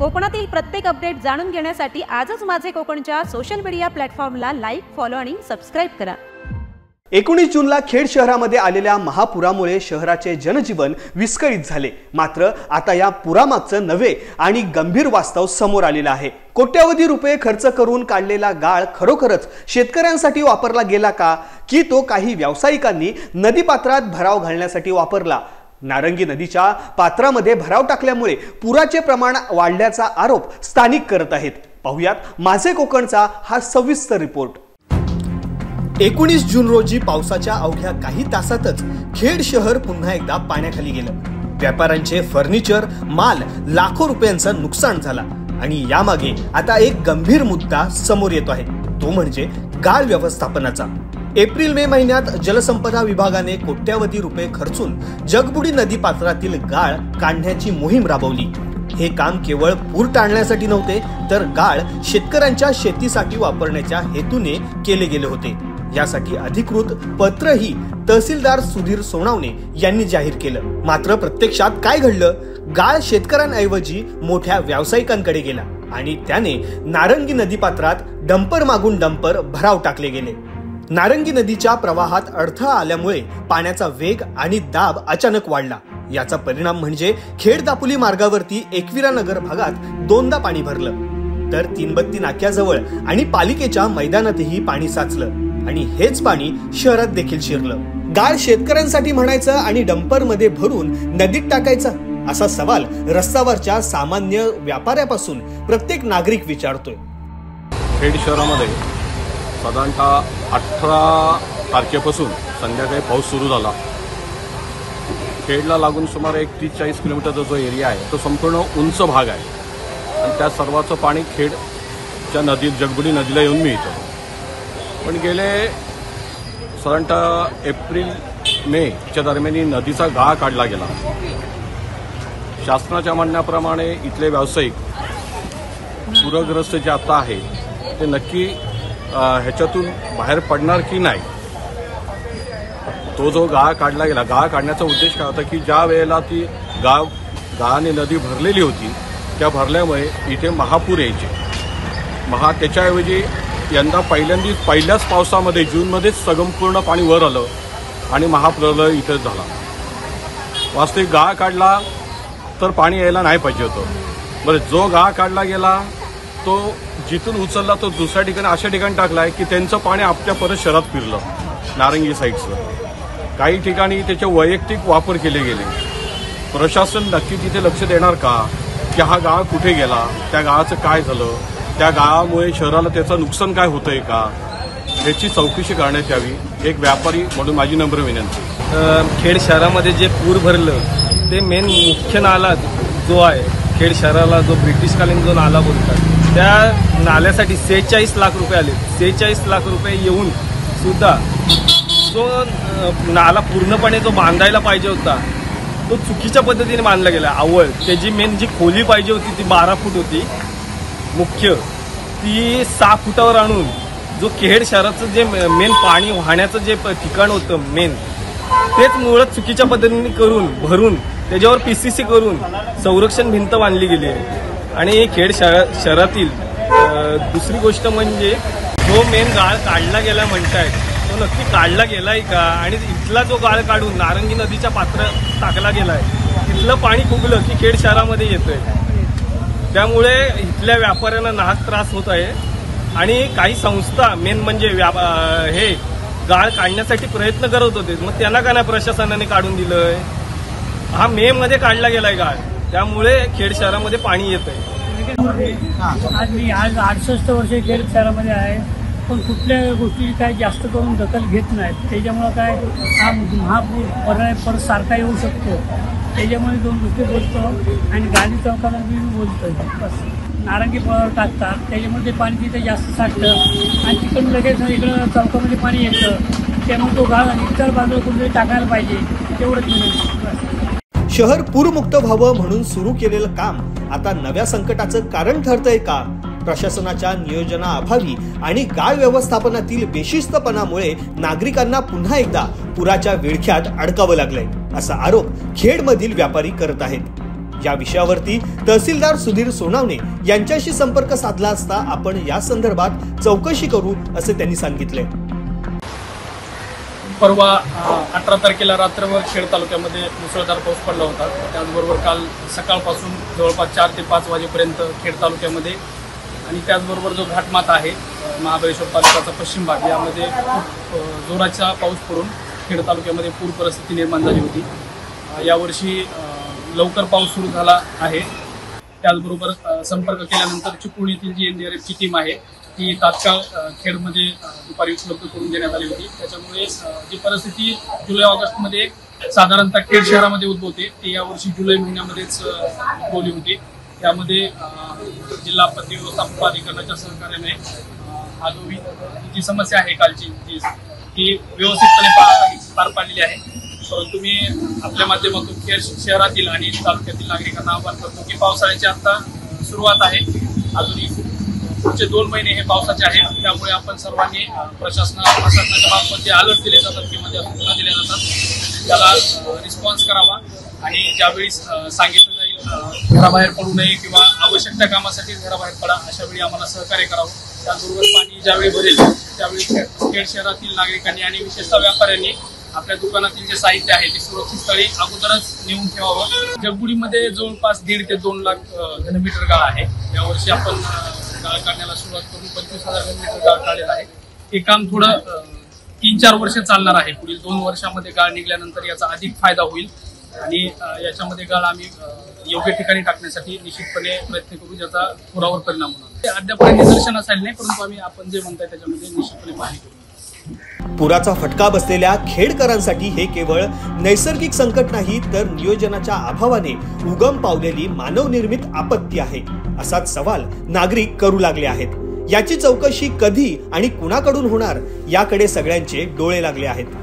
कोकणातील प्रत्येक अपडेट जाणून घेण्यासाठी आजच माझे कोकणच्या सोशल मीडिया प्लॅटफॉर्मला लाईक, फॉलो आणि सबस्क्राइब करा। 19 जूनला खेड शहरामध्ये आलेल्या महापुरामुळे शहराचे जनजीवन विस्कळीत झाले। मात्र आता या पुरामागचं नवे आणि गंभीर वास्तव समोर आलेलं आहे। कोट्यवधी रुपये खर्च करून काढलेला गाळ खरोखरच शेतकऱ्यांसाठी वापरला गेला का, की तो काही व्यावसायिकांनी नदीपात्रात भराव घालण्यासाठी वापरला? नारंगी नदीच्या पात्रामध्ये भराव टाकल्यामुळे पुराचे प्रमाण वाढल्याचा आरोप स्थानिक करत आहेत। पाहुयात माझे कोकणचा हा सविस्तर रिपोर्ट। 19 जून रोजी पावसाच्या अवघ्या काही तासातच खेड शहर पुन्हा एकदा पाण्याखाली गेलं। व्यापाऱ्यांचे फर्निचर, माल लाखो रुपयांचं नुकसान झाला आणि यामागे आता एक गंभीर मुद्दा समोर येतो आहे, तो म्हणजे गाळ व्यवस्थापनाचा। एप्रिल मे महिन्यात जलसंपदा विभागाने कोट्यवधी रुपये खर्चून जगबुडी नदी पात्रातील गाळ काढण्याची मोहीम राबवली। हे काम केवळ पूर टाळण्यासाठी नव्हते, तर गाळ शेतकऱ्यांच्या शेतीसाठी वापरण्याच्या हेतूने केले गेले होते। यासाठी अधिकृत पत्रही तहसीलदार सुधीर सोनावणे यांनी जाहीर केलं। मात्र प्रत्यक्षात काय घडलं? गाळ शेतकऱ्यांऐवजी मोठ्या व्यावसायिकांकडे गेला आणि त्याने नारंगी नदीपात्रात डंपर मागून डंपर भराव टाकले गेले। नारंगी नदीच्या प्रवाहात अडथळा आल्यामुळे पाण्याचा वेग आणि दाब अचानक वाढला। याचा परिणाम म्हणजे खेड दापोली मार्गावरती एकविरा नगर भागात दोनदा पाणी भरलं, तर तीनबत्ती नाक्याजवळ आणि पालिकेच्या मैदानातही पाणी साचलं आणि हेच पाणी शहरात देखील शिरलं। गाळ शेतकऱ्यांसाठी म्हणायचं आणि डंपर मध्ये भरून नदीत टाकायचं, असा सवाल रस्त्यावरच्या सामान्य व्यापाऱ्यापासून प्रत्येक नागरिक विचारतोय। खेड शहरामध्ये साधारणतः 18 तारखेपासून संध्याकाळी पाऊस सुरू झाला। खेडला लागून सुमारे 30-40 किलोमीटरचा जो एरिया आहे तो संपूर्ण उंच भाग आहे आणि त्या सर्वाचं पाणी खेडच्या नदीत जगबुडी नदीला येऊन मिळतं। पण गेले साधारणतः एप्रिल-मेच्या दरम्यान नदीचा गाळ काढला गेला। शासनाच्या म्हणण्याप्रमाणे इथले व्यावसायिक पूरग्रस्त जे आता आहे ते नक्की ह्याच्यातून बाहेर पडणार की नाही, तो जो गाळ काढला गेला, गाळ काढण्याचा उद्देश काय होता की ज्या वेळेला ती गाळाने नदी भरलेली होती त्या भरल्यामुळे इथे महापूर यायचे। त्याच्याऐवजी यंदा पहिल्याच पावसामध्ये जूनमध्येच संपूर्ण पाणी वर आलं आणि महाप्रलय इथे झाला। वास्तविक गाळ काढला तर पाणी यायला नाही पाहिजे होतं। बरं, जो गाळ काढला गेला तो जिथून उचलला तो दुसऱ्या ठिकाणी अशा ठिकाणी टाकलाय की त्यांचं पाणी आपल्या परत शहरात फिरलं। नारंगी साईडचं काही ठिकाणी त्याचे वैयक्तिक वापर केले गेले। प्रशासन नक्की तिथे लक्ष देणार का की हा गाळ कुठे गेला, त्या गाळाचं काय झालं, त्या गाळामुळे शहराला त्याचं नुकसान काय होतंय का, याची चौकशी करण्यात यावी, एक व्यापारी म्हणून माझी नम्र विनंती। खेड शहरामध्ये जे पूर भरलं ते मेन मुख्य नाला जो आहे खेड शहराला, जो ब्रिटिशकालीन जो नाला बोलतात, त्या नाल्यासाठी 46 लाख रुपये आले। 46 लाख रुपये येऊन सुद्धा जो नाला पूर्णपणे जो बांधायला पाहिजे होता तो चुकीच्या पद्धतीने बांधला गेला। आवळ त्याची मेन जी खोली पाहिजे होती ती 12 फूट होती मुख्य, ती 6 फुटावर आणून जो खेड शहराचं जे मेन पाणी वाहण्याचं जे ठिकाण होतं मेन, तेच मुळात चुकीच्या पद्धतीने करून भरून त्याच्यावर PCC करून संरक्षण भिंत बांधली गेली आहे। आणि खेड शहरातील दुसरी गोष्ट म्हणजे जो मेन गाळ काढला गेला म्हणतायत तो नक्की काढला गेलाय का, आणि इथला जो गाळ काढून नारंगी नदीच्या पात्र टाकला गेलाय तिथलं पाणी फुगलं की खेड शहरामध्ये येतंय। त्यामुळे इथल्या व्यापाऱ्यांना नाहक त्रास होत आहे आणि काही संस्था मेन म्हणजे हे गाळ काढण्यासाठी प्रयत्न करत होते, मग त्यांना का नाही प्रशासनाने काढून दिलंय? हा मे मध्ये काढला गेलाय गाळ, त्यामुळे खेड शहरामध्ये पाणी येत आहे। आज 68 वर्षे खेड शहरामध्ये आहे, पण कुठल्या गोष्टी काय जास्त करून दखल घेत नाहीत। त्याच्यामुळं काय हा महापूर परत सारखा येऊ शकतो, त्याच्यामुळे 2 गोष्टी बोलतो आणि गांधी चौकाला मी बोलतोय। बस नारंगी टाकतात, त्याच्यामुळे ते पाणी तिथे जास्त साठतं आणि तिकडून लगेच इकडं चौकामध्ये पाणी येतं, त्यामुळे तो गाळ इतर बाजूला कुठेतरी टाकायला पाहिजे, तेवढंच म्हणून। शहर पूरमुक्त व्हावं म्हणून सुरू केलेलं काम आता नव्या संकटाचं कारण ठरतंय का? प्रशासनाच्या नियोजनाअभावी आणि गाळ व्यवस्थापनातील बेशिस्तपणामुळे नागरिकांना पुन्हा एकदा पुराच्या विळख्यात अडकावं लागलंय, असा आरोप खेडमधील व्यापारी करत आहेत। या विषयावरती तहसीलदार सुधीर सोनावणे यांच्याशी संपर्क साधला असता आपण या संदर्भात चौकशी करू असे त्यांनी सांगितले। परवा 18 तारखेला रात्रभर खेड तालुक्यामध्ये मुसळधार पाऊस पडला होता। त्याचबरोबर काल सकाळपासून जवळपास 4 ते 5 वाजेपर्यंत खेड तालुक्यामध्ये आणि त्याचबरोबर जो घाटमाथा आहे महाबळेश्वर तालुक्याचा पश्चिम भाग यामध्ये खूप जोराचा पाऊस पडून खेड तालुक्यामध्ये पूर परिस्थिती निर्माण झाली होती। यावर्षी लवकर पाऊस सुरू झाला आहे। त्याचबरोबर संपर्क केल्यानंतर चिपळूण येथील जी NDRFची टीम आहे ती तात्काळ खेडमध्ये दुपारी उपलब्ध करून देण्यात आली होती। त्याच्यामुळे जी परिस्थिती जुलै ऑगस्टमध्ये साधारणतः खेड शहरामध्ये उद्भवते ती यावर्षी जुलै महिन्यामध्येच उद्भवली होती। त्यामध्ये जिल्हा आपत्ती व्यवस्थापन प्राधिकरणाच्या सहकार्याने हा जो जी समस्या आहे कालची ती व्यवस्थितपणे पार पाडलेली आहे। परंतु मी आपल्या माध्यमातून खेड शहरातील आणि तालुक्यातील नागरिकांना आवाहन करतो की पावसाळ्याची आता सुरुवात आहे, अजूनही पुढचे 2 महिने हे पावसाचे आहेत। त्यामुळे आपण सर्वांनी प्रशासनाच्या मार्फत जे अलर्ट दिले जातात किंवा ज्या सूचना दिल्या जातात त्याला रिस्पॉन्स करावा आणि ज्यावेळी सांगितलं जाईल घराबाहेर पडू नये किंवा आवश्यक त्या कामासाठी घराबाहेर पडा अशा वेळी आम्हाला सहकार्य करावं। त्याचबरोबर पाणी ज्यावेळी भरेल त्यावेळी खेड शहरातील नागरिकांनी आणि विशेषतः व्यापाऱ्यांनी आपल्या दुकानातील जे साहित्य आहे ते सुरक्षित स्थळी अगोदरच नेऊन ठेवावं। जगबुडीमध्ये जवळपास 1.5 ते 2 लाख घनमीटर गाळ आहे। यावर्षी आपण गाळ काढण्याला सुरुवात करून 25,000 घनमीटर गाळ काढलेला आहे। हे काम थोडं 3-4 वर्ष चालणार आहे। पुढील 2 वर्षामध्ये गाळ निघाल्यानंतर याचा अधिक फायदा होईल आणि याच्यामध्ये गाळ आम्ही योग्य ठिकाणी टाकण्यासाठी निश्चितपणे प्रयत्न करू ज्याचा पुरावर परिणाम होणार। ते अद्याप निदर्शनास आले नाही, परंतु आपण जे म्हणताय त्याच्यामध्ये निश्चितपणे पाहणी करू। पुराचा फटका बसलेल्या खेडकरांसाठी हे केवळ नैसर्गिक संकट नाही तर नियोजनाच्या अभावाने उगम पावलेली मानवनिर्मित आपत्ती आहे असाच सवाल नागरिक करू लागले आहेत। याची चौकशी कधी आणि कुणाकडून होणार याकडे सगळ्यांचे डोळे लागले आहेत।